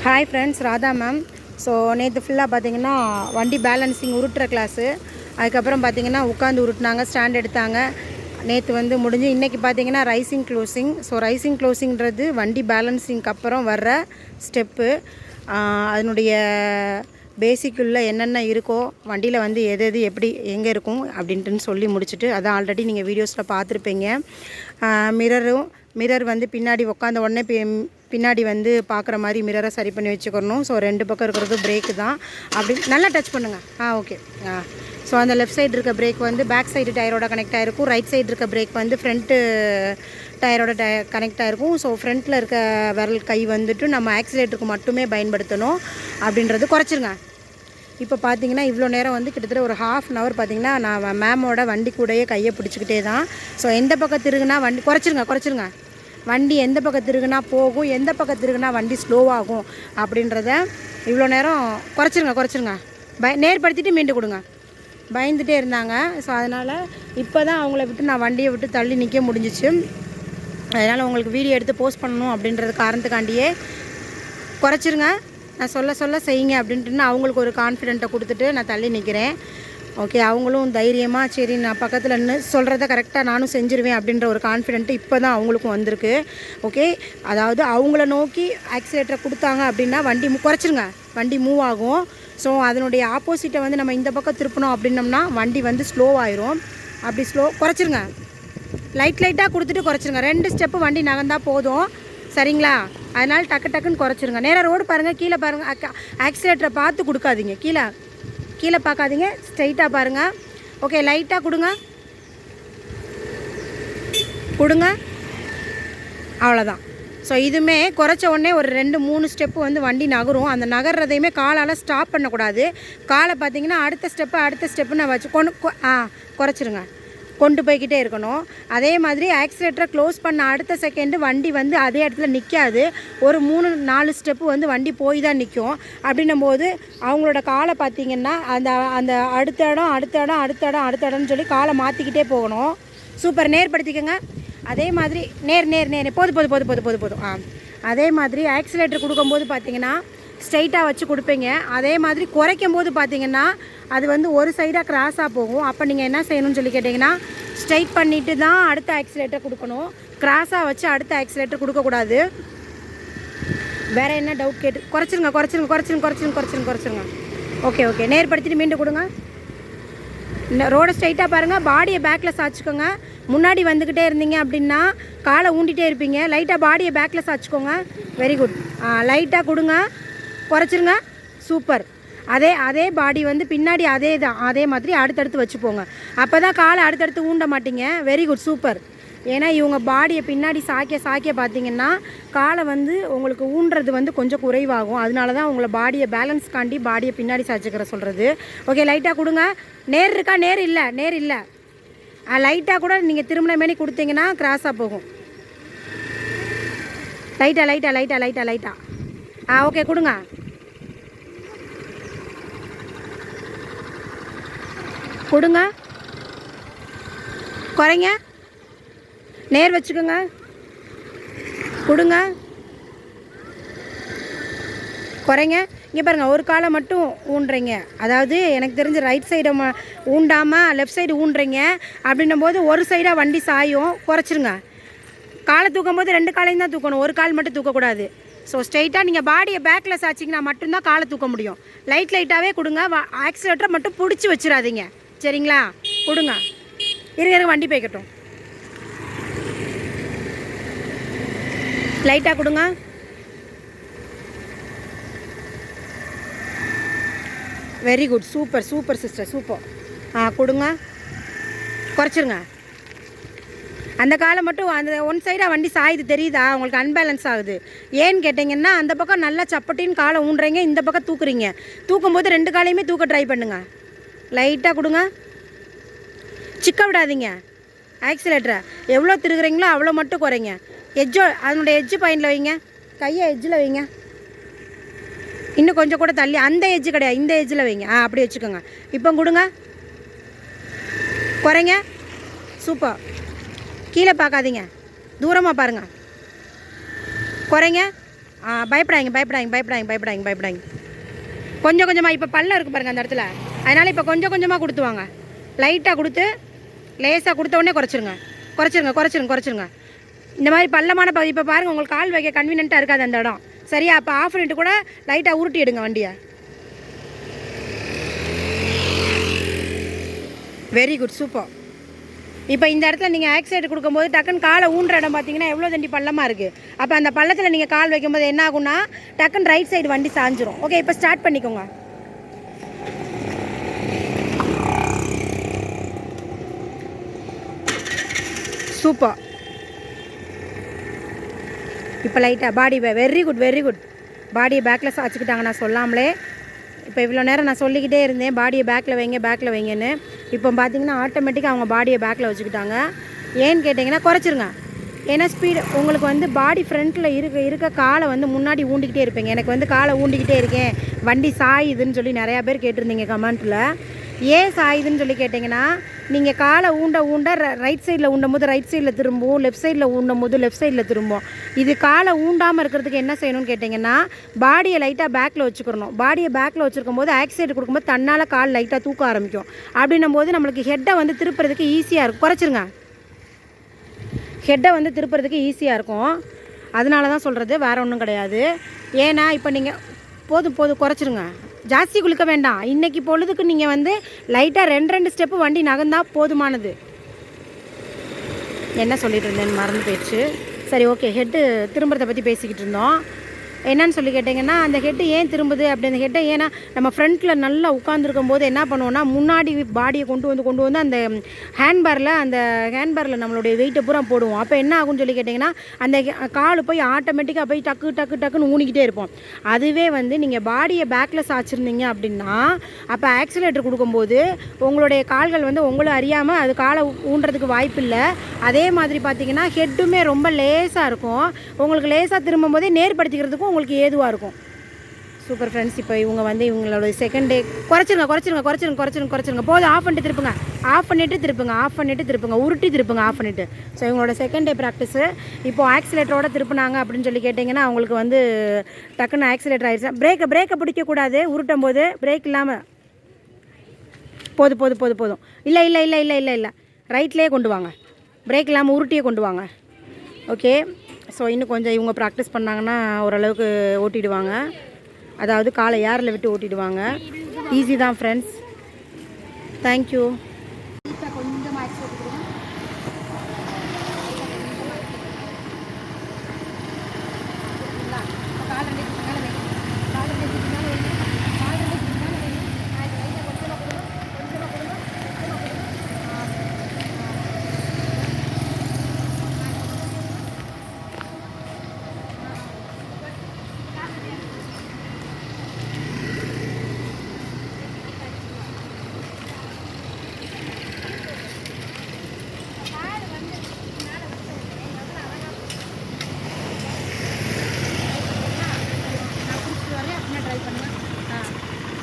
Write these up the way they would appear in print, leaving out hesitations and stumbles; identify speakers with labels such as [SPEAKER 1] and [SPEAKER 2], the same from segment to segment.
[SPEAKER 1] Hi friends, Radha ma'am. So நேற்று ஃபுல்லாக பார்த்தீங்கன்னா வண்டி பேலன்சிங் உருட்டுற கிளாஸு. அதுக்கப்புறம் பார்த்தீங்கன்னா உட்காந்து உருட்டினாங்க, ஸ்டாண்ட் எடுத்தாங்க. நேற்று வந்து முடிஞ்சு இன்றைக்கி பார்த்தீங்கன்னா ரைசிங் க்ளோசிங். ஸோ ரைசிங் க்ளோசிங்கிறது வண்டி பேலன்சிங்க்கு அப்புறம் வர்ற ஸ்டெப்பு. அதனுடைய பேசிக்குள்ளே என்னென்ன இருக்கோ, வண்டியில் வந்து எது எது எப்படி எங்கே இருக்கும் அப்படின்ட்டுன்னு சொல்லி முடிச்சுட்டு, அதான் ஆல்ரெடி நீங்கள் வீடியோஸில் பார்த்துருப்பீங்க. மிரர் வந்து பின்னாடி உட்காந்த உடனே பின்னாடி வந்து பார்க்குற மாதிரி மிரரை சரி பண்ணி வச்சுக்கணும். ஸோ 2 பக்கம் இருக்கிறது பிரேக்கு தான். அப்படி நல்லா டச் பண்ணுங்கள். ஓகே. ஸோ அந்த லெஃப்ட் சைடு இருக்க பிரேக் வந்து பேக் சைடு டயரோட கனெக்ட் ஆகிருக்கும். ரைட் சைடு இருக்க பிரேக் வந்து ஃப்ரண்ட்டு டயரோட கனெக்ட் ஆகிருக்கும். ஸோ ஃப்ரண்ட்டில் இருக்க விரல் கை வந்துட்டு நம்ம ஆக்சிலேட்டருக்கு மட்டுமே பயன்படுத்தணும் அப்படின்றது குறைச்சிருங்க. இப்போ பார்த்தீங்கன்னா இவ்வளோ நேரம் வந்து கிட்டத்தட்ட ஒரு ½ அன் ஹவர் பார்த்தீங்கன்னா நான் மேமோட வண்டி கூடயே கையை பிடிச்சிக்கிட்டே தான். ஸோ எந்த பக்கம் திருகுனா வண்டி குறைச்சிருங்க. வண்டி எந்த பக்கம் திருகுனா போகும், எந்த பக்கம் திருகுனா வண்டி ஸ்லோவாகும் அப்படின்றத இவ்வளோ நேரம் குறைச்சிருங்க. நேர்படுத்திட்டு மீண்டு கொடுங்க. பயந்துகிட்டே இருந்தாங்க. ஸோ அதனால் இப்போ தான் அவங்கள விட்டு நான் வண்டியை விட்டு தள்ளி நிற்க முடிஞ்சிச்சு. அதனால் உங்களுக்கு வீடியோ எடுத்து போஸ்ட் பண்ணணும் அப்படின்றது காரணத்துக்காண்டியே குறைச்சிருங்க. நான் சொல்ல செய்யுங்க அப்படின்ட்டு அவங்களுக்கு ஒரு கான்ஃபிடென்ட்டை கொடுத்துட்டு நான் தள்ளி நிற்கிறேன். ஓகே, அவங்களும் தைரியமாக சரி நான் பக்கத்தில் நின்று சொல்கிறத கரெக்டாக நானும் செஞ்சுருவேன் அப்படின்ற ஒரு கான்ஃபிடென்ட்டு இப்போ தான் அவங்களுக்கும் வந்திருக்கு. ஓகே, அதாவது அவங்கள நோக்கி ஆக்சிலேட்டரை கொடுத்தாங்க அப்படின்னா வண்டி குறைச்சிருங்க, வண்டி மூவ் ஆகும். ஸோ அதனுடைய ஆப்போசிட்டை வந்து நம்ம இந்த பக்கம் திருப்பணும் அப்படின்னம்னா வண்டி வந்து ஸ்லோவாயிரும். அப்படி குறைச்சிருங்க. லைட்டாக கொடுத்துட்டு குறைச்சிருங்க. 2 ஸ்டெப்பு வண்டி நகர்ந்தால் போதும், சரிங்களா? அதனால் டக்குன்னு குறைச்சிருங்க. நேராக ரோடு பாருங்கள், கீழே பாருங்கள். ஆக்சிலேட்டரை பார்த்து கொடுக்காதீங்க, கீழே பார்க்காதீங்க, ஸ்ட்ரைட்டாக பாருங்கள். ஓகே, லைட்டாக கொடுங்க. அவ்வளோதான். ஸோ இதுவுமே குறைச்ச உடனே ஒரு 2-3 ஸ்டெப்பு வந்து வண்டி நகரும். அந்த நகர்றதையுமே காலால் ஸ்டாப் பண்ணக்கூடாது. காலை பார்த்தீங்கன்னா அடுத்த ஸ்டெப்புன்னு வச்சு குறைச்சிருங்க, கொண்டு போய்கிட்டே இருக்கணும். அதே மாதிரி ஆக்சிலேட்டரை க்ளோஸ் பண்ண அடுத்த செகண்டு வண்டி வந்து அதே இடத்துல நிற்காது. ஒரு 3-4 ஸ்டெப்பு வந்து வண்டி போய் தான் நிற்கும். அப்படின்னும்போது அவங்களோட காலை பார்த்திங்கன்னா அந்த அடுத்த இடம்னு சொல்லி காலை மாற்றிக்கிட்டே போகணும். சூப்பர், நேர்படுத்திக்கோங்க. அதே மாதிரி நேர் போதும். அதே மாதிரி ஆக்சிலேட்டர் கொடுக்கும்போது பார்த்திங்கன்னா ஸ்ட்ரைட்டாக வச்சு கொடுப்பீங்க. அதே மாதிரி குறைக்கும் போது பார்த்திங்கன்னா அது வந்து ஒரு சைடாக கிராஸாக போகும். அப்போ நீங்கள் என்ன செய்யணும்னு சொல்லி கேட்டிங்கன்னா ஸ்ட்ரைட் பண்ணிவிட்டு தான் அடுத்த ஆக்சிலேட்டர் கொடுக்கணும். கிராஸாக வச்சு அடுத்த ஆக்சிலேட்டர் கொடுக்கக்கூடாது. வேறு என்ன டவுட் கேட்டு குறைச்சிருங்க. ஓகே, நேர்படுத்திட்டு மீண்டும் கொடுங்க. ரோடை ஸ்ட்ரைட்டாக பாருங்கள், பாடியை பேக்கில் சாய்ச்சிக்கோங்க. முன்னாடி வந்துக்கிட்டே இருந்தீங்க அப்படின்னா காலை ஊண்டிகிட்டே இருப்பீங்க. லைட்டாக பாடியை பேக்கில் சாய்ச்சிக்கோங்க. Very good. லைட்டாக கொடுங்க, குறைச்சிருங்க. சூப்பர். அதே பாடி வந்து பின்னாடி அதே மாதிரி அடுத்தடுத்து வச்சுப்போங்க. அப்போ தான் காலை அடுத்தடுத்து ஊண்ட மாட்டிங்க. Very good, super. ஏன்னா இவங்க பாடியை பின்னாடி சாய்க்க பார்த்தீங்கன்னா காலை வந்து உங்களுக்கு ஊன்றது வந்து கொஞ்சம் குறைவாகும். அதனால தான் உங்களை பாடியை பேலன்ஸ்காண்டி பாடியை பின்னாடி சாய்ச்சிக்கிற சொல்கிறது. ஓகே, லைட்டாக கொடுங்க. நேர் இருக்கா? நேர் இல்லை. லைட்டாக கூட நீங்கள் திருமண மேனி கொடுத்தீங்கன்னா கிராஸாக போகும். லைட்டாக. ஓகே, கொடுங்க. குறைங்க. நேர் வச்சுக்கோங்க. கொடுங்க. குறைங்க. இங்கே பாருங்கள், ஒரு காலை மட்டும் ஊன்றீங்க. அதாவது எனக்கு தெரிஞ்ச ரைட் சைடை ஊண்டாமல் லெஃப்ட் சைடு ஊன்றீங்க அப்படின்னும் போது ஒரு சைடாக வண்டி சாயும். குறைச்சிருங்க. காலை தூக்கும் போது 2 காலையும் தான் தூக்கணும், ஒரு கால் மட்டும் தூக்கக்கூடாது. ஸோ ஸ்ட்ரைட்டாக நீங்கள் பாடியை பேக்கில் சாய்ச்சிங்கன்னா மட்டும்தான் காலை தூக்க முடியும். லைட்டாகவே கொடுங்க. ஆக்சிலேட்டரை மட்டும் பிடிச்சி வச்சிடாதீங்க, சரிங்களா? கொடுங்க. இருங்க, வண்டி போய்க்கட்டும். லைட்டாக கொடுங்க. Very good, super sister, super. கொடுங்க. குறைச்சிருங்க. அந்த காலை மட்டும் அந்த ஒன் சைடாக வண்டி சாயுது, தெரியுதா? உங்களுக்கு அன்பேலன்ஸ் ஆகுது. ஏன்னு கேட்டிங்கன்னா அந்த பக்கம் நல்லா சப்பட்டின்னு காலை ஊன்றீங்க, இந்த பக்கம் தூக்குறீங்க. தூக்கும்போது 2 காலையுமே தூக்க ட்ரை பண்ணுங்க. லைட்டாக கொடுங்க. சிக்க விடாதீங்க. ஆக்சிலேட்டரை எவ்வளோ திருகுறீங்களோ அவ்வளோ மட்டும் குறைங்க. அதனுடைய எட்ஜு பாயிண்டில் வைங்க. கையை எட்ஜில் வைங்க. இன்னும் கொஞ்சம் கூட தள்ளி, அந்த எட்ஜு கிடையாது, இந்த எட்ஜில் வைங்க. அப்படி வச்சுக்கோங்க. இப்போ கொடுங்க. குறைங்க. சூப்பர். கீழே பார்க்காதீங்க, தூரமாக பாருங்கள். குறைங்க. பயப்படாங்க பயப்படாங்க பயப்படாங்க பயப்படாங்க பயப்படாங்க. கொஞ்சம் கொஞ்சமாக இப்போ பள்ளம் இருக்குது பாருங்கள் அந்த இடத்துல, அதனால் இப்போ கொஞ்சம் கொஞ்சமாக கொடுத்துவாங்க. லைட்டாக கொடுத்து லேசாக கொடுத்த உடனே குறைச்சிருங்க குறைச்சிருங்க குறைச்சிருங்க குறைச்சிருங்க. இந்த மாதிரி பள்ளமான பகுதி இப்போ பாருங்கள், உங்களுக்கு கால் வைக்க கன்வீனியண்ட்டாக இருக்காது அந்த இடம். சரியா? அப்போ ஆஃப் பண்ணிட்டு கூட லைட்டாக உருட்டி எடுங்க வண்டியை. Very good, super. இப்போ இந்த இடத்துல நீங்கள் ஆக்சிலேட்டர் கொடுக்கும்போது டக்குன்னு காலை ஊன்ற இடம் பார்த்தீங்கன்னா எவ்வளோ தண்டி பள்ளமாக இருக்குது. அப்போ அந்த பள்ளத்தில் நீங்கள் கால் வைக்கும்போது என்ன ஆகும்னா டக்குன்னு ரைட் சைடு வண்டி சாஞ்சிரும். ஓகே, இப்போ ஸ்டார்ட் பண்ணிக்கோங்க. சூப்பர். இப்போ லைட்டாக பாடி வெரி குட் வெரி குட். பாடியை பேக்கில் சாய்ச்சிக்கிட்டாங்க நான் சொல்லாமலே. இப்போ இவ்வளோ நேரம் நான் சொல்லிக்கிட்டே இருந்தேன் பாடியை பேக்கில் வைங்க பேக்கில் வைங்கன்னு. இப்போ பார்த்தீங்கன்னா ஆட்டோமேட்டிக்காக அவங்க பாடியை பேக்கில் வச்சுக்கிட்டாங்க. ஏன்னு கேட்டிங்கன்னா குறைச்சிருங்க. ஏன்னா ஸ்பீடு உங்களுக்கு வந்து பாடி ஃப்ரண்ட்டில் இருக்க காலை வந்து முன்னாடி ஊண்டிக்கிட்டே இருப்பீங்க. எனக்கு வந்து காலை ஊண்டிக்கிட்டே இருக்கேன், வண்டி சாயுதுன்னு சொல்லி நிறையா பேர் கேட்டிருந்தீங்க கமெண்ட்டில். ஏன் சாயுதுன்னு சொல்லி கேட்டிங்கன்னா, நீங்கள் காலை ஊண்ட ரைட் சைடில் ஊண்டும் போது ரைட் சைடில் திரும்பும், லெஃப்ட் சைடில் ஊண்டும் போது லெஃப்ட் சைடில் திரும்பும். இது காலை ஊண்டாமல் இருக்கிறதுக்கு என்ன செய்யணும்னு கேட்டிங்கன்னா, பாடியை லைட்டாக பேக்கில் வச்சுக்கிறணும். பாடியை பேக்கில் வச்சுருக்கும் போது ஆக்சிலேட்டர் கொடுக்கும்போது தன்னால் கால் லைட்டாக தூக்க ஆரம்பிக்கும். அப்படின்னும் போது நம்மளுக்கு ஹெட்டை வந்து திருப்புறதுக்கு ஈஸியாக இருக்கும். குறைச்சிருங்க, ஹெட்டை வந்து திருப்புறதுக்கு ஈஸியாக இருக்கும். அதனால தான் சொல்கிறது, வேறு ஒன்றும் கிடையாது. ஏன்னா இப்போ நீங்கள் போதும் குறைச்சிருங்க, ஜாஸ்தி குளிக்க வேண்டாம். இன்றைக்கி பொழுதுக்கு நீங்கள் வந்து லைட்டாக ரெண்டு ஸ்டெப்பு வண்டி நகர்ந்தால் போதுமானது. என்ன சொல்லிட்டு இருந்தேன்னு மறந்து போயிடுச்சு. சரி, ஓகே. ஹெட்டு திரும்புறதை பற்றி பேசிக்கிட்டு இருந்தோம். என்னன்னு சொல்லி கேட்டிங்கன்னா, அந்த ஹெட்டு ஏன் திரும்புது அப்படி, அந்த ஹெட்டை ஏன்னா நம்ம ஃப்ரண்ட்டில் நல்லா உட்காந்துருக்கும் போது என்ன பண்ணுவோன்னா முன்னாடி பாடியை கொண்டு வந்து அந்த ஹேண்ட்பேரில் நம்மளுடைய வெயிட்டை பூரா போடுவோம். அப்போ என்ன ஆகும்னு சொல்லி கேட்டிங்கன்னா, அந்த கால் போய் ஆட்டோமேட்டிக்காக போய் டக்குன்னு ஊனிக்கிட்டே இருப்போம். அதுவே வந்து நீங்கள் பாடியை பேக்கில் சாய்ச்சிருந்தீங்க அப்படின்னா, அப்போ ஆக்சிலேட்டர் கொடுக்கும்போது உங்களுடைய கால்கள் வந்து உங்களை அறியாமல் அது காலை ஊன்றதுக்கு வாய்ப்பு இல்லை. அதே மாதிரி பார்த்தீங்கன்னா ஹெட்டுமே ரொம்ப லேசாக இருக்கும். உங்களுக்கு லேசாக திரும்பும் போதே நேர்படுத்திக்கிறதுக்கும் உங்களுக்கு ஏதுவாக இருக்கும். Super friends. இப்போ இவங்க வந்து இவங்களோட செகண்ட் டே குறைச்சிருங்க. போதும், ஆஃப் பண்ணிட்டு திருப்புங்க, உருட்டி திருப்புங்க, ஆஃப் பண்ணிவிட்டு. ஸோ இவங்களோட செகண்ட் டே ப்ராக்டிஸு. இப்போது ஆக்சிலேட்டரோட திருப்பினாங்க அப்படின்னு சொல்லி கேட்டிங்கன்னா அவங்களுக்கு வந்து டக்குன்னு ஆக்சிலேட்டர் ஆகிடுச்சு. பிரேக்கை பிடிக்கக்கூடாது உருட்டும் போது, பிரேக் இல்லாமல். போதும். இல்லை ரைட்லேயே கொண்டு வாங்க, பிரேக் இல்லாமல் உருட்டியே கொண்டு வாங்க. ஓகே. ஸோ இன்னும் கொஞ்சம் இவங்க ப்ராக்டிஸ் பண்ணாங்கன்னா ஓரளவுக்கு ஓட்டிடுவாங்க. அதாவது காலை ஏரில் விட்டு ஓட்டிடுவாங்க. ஈஸி தான் ஃப்ரெண்ட்ஸ். தேங்க்யூ.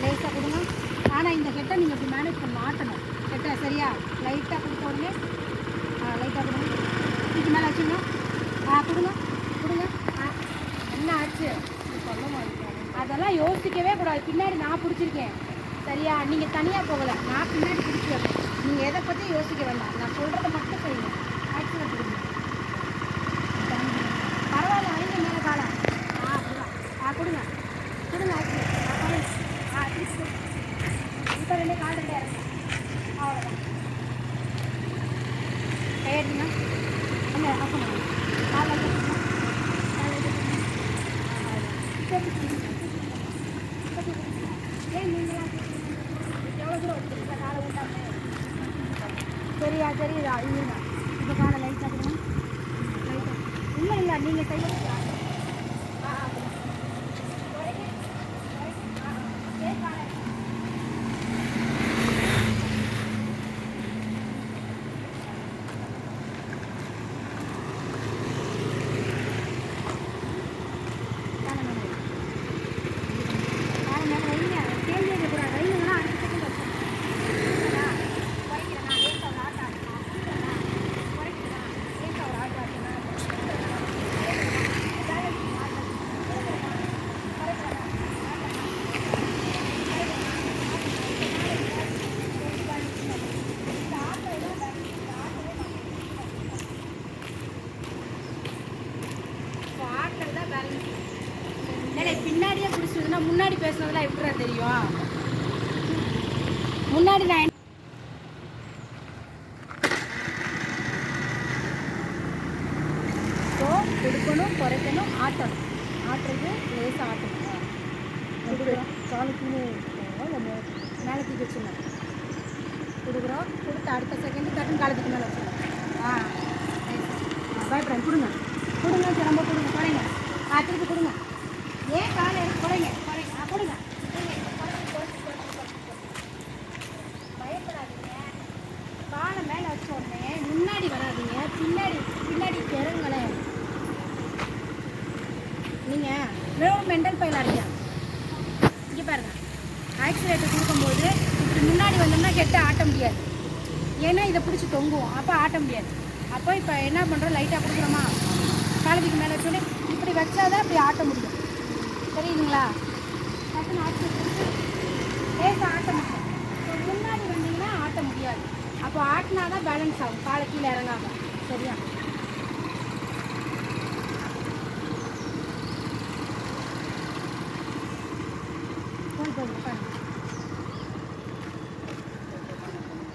[SPEAKER 1] லேசாக கொடுங்க. ஆனால் இந்த ஹெட்டை நீங்கள் இப்படி மேனேஜ் பண்ண மாட்டணும். ஹெட்டை சரியா லைட்டாக கொடுத்த உடனே லைட்டாக கொடுங்க. இதுக்கு மேலே வச்சுங்க. கொடுங்க. என்ன ஆச்சு? அதெல்லாம் யோசிக்கவே கூடாது. பின்னாடி நான் பிடிச்சிருக்கேன் சரியா, நீங்கள் தனியாக போகலை, நான் பின்னாடி பிடிச்சி வரேன். நீங்கள் எதை பற்றி யோசிக்க வேண்டாம், நான் சொல்கிறத மட்டும் செய்யுங்க. ஆக்சிடென்ட் கொடுங்க. பரவாயில்ல, வைங்க மேலே காலை. கொடுங்க ஆக்சிடென்ட். இப்போ ரெண்டு கால் ரெண்டே இறங்க. அவ்வளோதான். கையெடுங்க. இல்லை அப்போ கால் ஏன் நீங்களா எவ்வளோ தூரம் வச்சுருக்கீங்க காலை ஊட்டாமல்? சரியா இல்லைங்க. இப்போ காலை லைட்டாக கொடுங்க. லைட்டாக இல்லை நீங்கள் செய்ய பிடிச்சதுன்னா முன்னாடி பேசுனதெல்லாம் எப்படிடா தெரியும்? முன்னாடி நான் ஸோ கொடுக்கணும், குறைக்கணும், ஆட்டணும். ஆட்டுறது லேசாக ஆட்டணும். கொடுக்குறோம், காலுக்குன்னு மேலே தூக்கி வச்சுருந்தோம். கொடுக்குறோம், கொடுத்து அடுத்த செகண்டு டக்குன்னு காலத்துக்கு மேலே வச்சுருந்தோம். பயப்படாங்க, கொடுங்க கொடுங்க, ரொம்ப கொடுங்க, குறைங்க. திருப்பி கொடுங்க. ஏன் காலை எடுத்து குறைங்க குறைங்க, கொடுங்க. பயப்படாதீங்க. காலை மேலே வச்ச உடனே முன்னாடி வராதிங்க, பின்னாடி பின்னாடி இறங்குங்களேன். நீங்கள் வெறும் மெண்டல் பயிலாக இருக்கியா? இங்கே பாருங்கள், ஆக்சிலேட்டர் கொடுக்கும்போது இப்படி முன்னாடி வந்தோம்னா கெட்ட ஆட்ட முடியாது. ஏன்னா இதை பிடிச்சி தொங்குவோம், அப்போ ஆட்ட முடியாது. அப்போ இப்போ என்ன பண்ணுறோம், லைட்டாக கொடுக்குறோமா, காலத்துக்கு மேலே வச்சோடனே இப்படி வச்சாதான் இப்படி ஆட்ட முடியும். தெரியுதுங்களா? டக்குன்னு ஆக்சிலேட்டர் லேசாக ஆட்ட முடியும். ஸோ முன்னாடி வந்தீங்கன்னா ஆட்ட முடியாது. அப்போ ஆட்டினா தான் பேலன்ஸ் ஆகும், காலை கீழே இறங்காம. சரியா?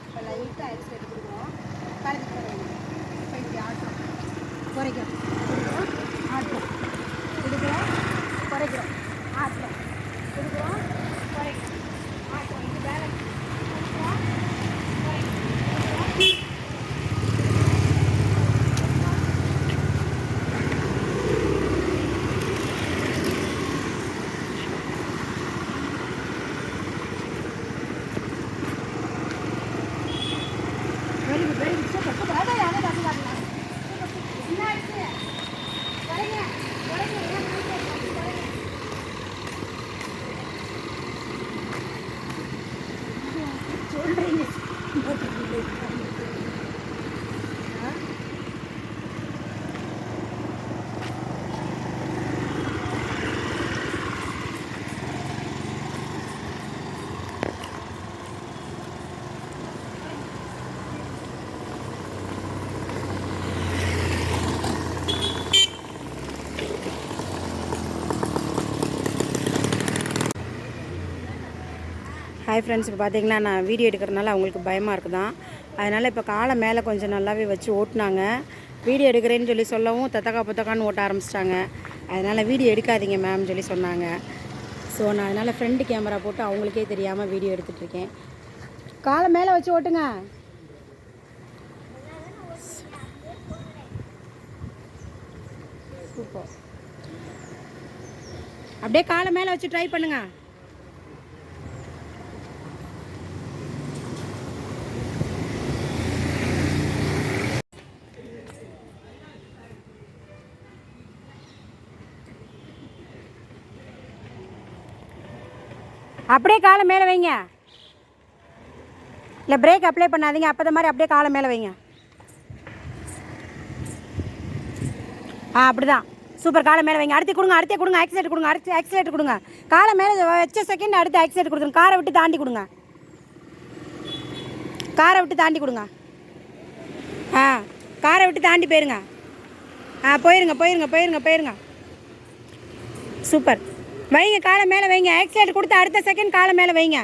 [SPEAKER 1] இப்போ லைட்டாக ஆக்சிலேட்டர் கொடுக்குறோம், காலத்துக்கு இப்போ இப்படி ஆட்டம் குறைக்கிறோம், கொடுக்குறோம், ஆட்டம், கொடுக்குறோம், குறைக்கிறோம், ஆட்டம், கொடுக்குறோம், குறைக்கிறோம், ஆட்டம். இது பேலன்ஸ். கொடுக்குறோம், குறைக்கிறோம், கொடுக்குறோம். Very good, very good, super super. அதான் அதை பார்த்து காட்டலாம். என்ன ஆச்சு? குறைங்க குறைங்க, குறைங்க. சொல்கிறீங்க ஹாய் ஃப்ரெண்ட்ஸ், இப்போ பார்த்தீங்கன்னா நான் வீடியோ எடுக்கிறதுனால அவங்களுக்கு பயமாக இருக்குதான். அதனால் இப்போ காலை மேலே கொஞ்சம் நல்லாவே வச்சு ஓட்டினாங்க. வீடியோ எடுக்கிறேன்னு சொல்லி சொல்லவும் தத்தக்கா புத்தக்கான்னு ஓட்ட ஆரம்பிச்சிட்டாங்க. அதனால் வீடியோ எடுக்காதீங்க மேம்னு சொல்லி சொன்னாங்க. ஸோ நான் அதனால் ஃப்ரண்ட் கேமரா போட்டு அவங்களுக்கே தெரியாமல் வீடியோ எடுத்துகிட்ருக்கேன். காலை மேலே வச்சு ஓட்டுங்க. சூப்பர். அப்படியே காலை மேலே வச்சு ட்ரை பண்ணுங்க. அப்படியே காலை மேலே வைங்க. இல்லை பிரேக் அப்ளை பண்ணாதீங்க, அப்போ மாதிரி அப்படியே காலை மேலே வைங்க. அப்படி தான், சூப்பர். காலை மேலே வைங்க. அடுத்து கொடுங்க, அடுத்தே கொடுங்க, ஆக்சிலேட்டர் கொடுங்க, அடுத்து ஆக்சிலேட்டர் கொடுங்க. காலை மேலே வச்ச செகண்ட் அடுத்து ஆக்சிலேட்டர் கொடுத்துருங்க. காரை விட்டு தாண்டி கொடுங்க, காரை விட்டு தாண்டி கொடுங்க. காரை விட்டு தாண்டி போயிருங்க. போயிருங்க போயிருங்க போயிருங்க போயிருங்க. சூப்பர். வைங்க, காலை மேலே வைங்க. ஆக்சிலேட்டர் கொடுத்து அடுத்த செகண்ட் காலை மேலே வைங்க.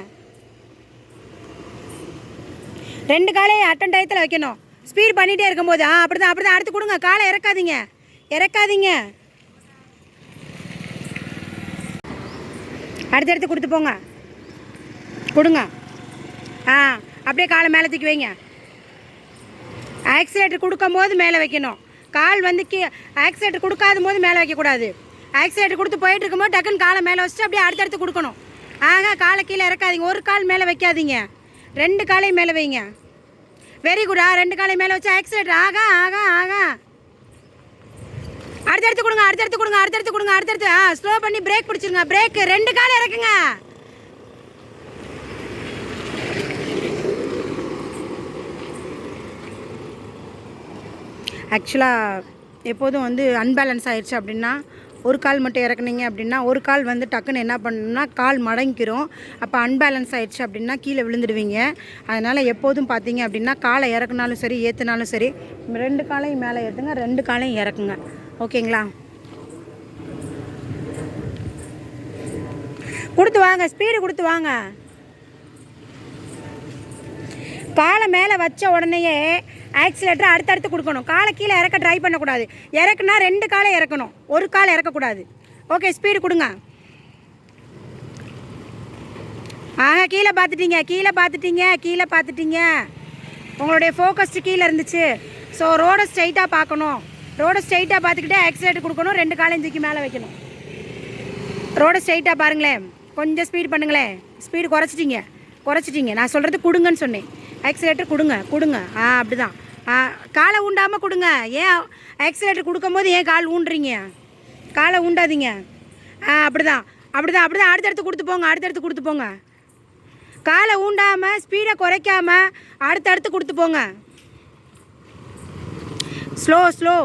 [SPEAKER 1] 2 காலையும் அட்டன் டயத்தில் வைக்கணும். ஸ்பீட் பண்ணிகிட்டே இருக்கும்போது அப்படி தான் அப்படி தான். அடுத்து கொடுங்க, காலை இறக்காதீங்க இறக்காதீங்க. அடுத்தடுத்து கொடுத்து போங்க, கொடுங்க. அப்படியே காலை மேலே தூக்கி வைங்க. ஆக்சிலேட்டர் கொடுக்கும்போது மேலே வைக்கணும். கால் வந்து ஆக்சிலேட்டர் கொடுக்காத போது மேலே வைக்கக்கூடாது. ஆக்சிலேட்டர் கொடுத்து போயிட்டு இருக்கும்போது டக்குன்னு காலை மேலே வச்சுட்டு அப்படியே அடுத்தடுத்து கொடுக்கணும். காலை கீழே இறக்காதீங்க. ஒரு கால் மேலே வைக்காதீங்க, 2 காலையும் மேலே வைங்க. Very good. 2 காலையும் மேலே வச்சு ஆக்சிலேட்டர் அடுத்தடுத்து கொடுங்க, அடுத்தடுத்து கொடுங்க, அடுத்தடுத்து கொடுங்க, அடுத்தடுத்து. ஸ்லோ பண்ணி பிரேக் பிடிச்சிருங்க. பிரேக் 2 காலை இறக்குங்க. ஆக்சுவலாக எப்போதும் வந்து அன்பேலன்ஸ் ஆயிடுச்சு அப்படின்னா ஒரு கால் மட்டும் இறக்குனீங்க அப்படின்னா ஒரு கால் வந்து டக்குன்னு என்ன பண்ணணும்னா கால் மடங்கிக்கிறோம். அப்போ அன்பேலன்ஸ் ஆயிடுச்சு அப்படின்னா கீழே விழுந்துடுவீங்க. அதனால் எப்போதும் பார்த்தீங்க அப்படின்னா காலை இறக்குனாலும் சரி ஏற்றுனாலும் சரி 2 காலையும் மேலே ஏற்றுங்க, 2 காலையும் இறக்குங்க. ஓகேங்களா? கொடுத்து வாங்க, ஸ்பீடு கொடுத்து வாங்க. காலை மேலே வச்ச உடனேயே ஆக்சிலேட்டர் அடுத்தடுத்து கொடுக்கணும். காலை கீழே இறக்க ட்ரை பண்ணக்கூடாது. இறக்குனா 2 காலை இறக்கணும், ஒரு காலை இறக்கக்கூடாது. ஓகே, ஸ்பீடு கொடுங்க. கீழே பார்த்துட்டீங்க, கீழே பார்த்துட்டீங்க, கீழே பார்த்துட்டீங்க. உங்களுடைய ஃபோக்கஸ்டு கீழே இருந்துச்சு. ஸோ ரோடை ஸ்ட்ரைட்டாக பார்க்கணும். ரோடை ஸ்ட்ரைட்டாக பார்த்துக்கிட்டே ஆக்சிலேட்டர் கொடுக்கணும். 2 காலையும் தூக்கி மேலே வைக்கணும். ரோடை ஸ்ட்ரைட்டாக பாருங்களேன். கொஞ்சம் ஸ்பீடு பண்ணுங்களேன். ஸ்பீடு குறைச்சிட்டிங்க. நான் சொல்கிறது கொடுங்கன்னு சொன்னேன். ஆக்சிலேட்டர் கொடுங்க. அப்படி தான். காலை ஊண்டாமல் கொடுங்க. ஏன் ஆக்சிலேட்டர் கொடுக்கும்போது ஏன் கால் ஊண்டுறீங்க? காலை ஊண்டாதீங்க. அப்படி தான். அடுத்தடுத்து கொடுத்து போங்க. காலை ஊண்டாமல் ஸ்பீடை குறைக்காமல் அடுத்தடுத்து கொடுத்து போங்க. ஸ்லோ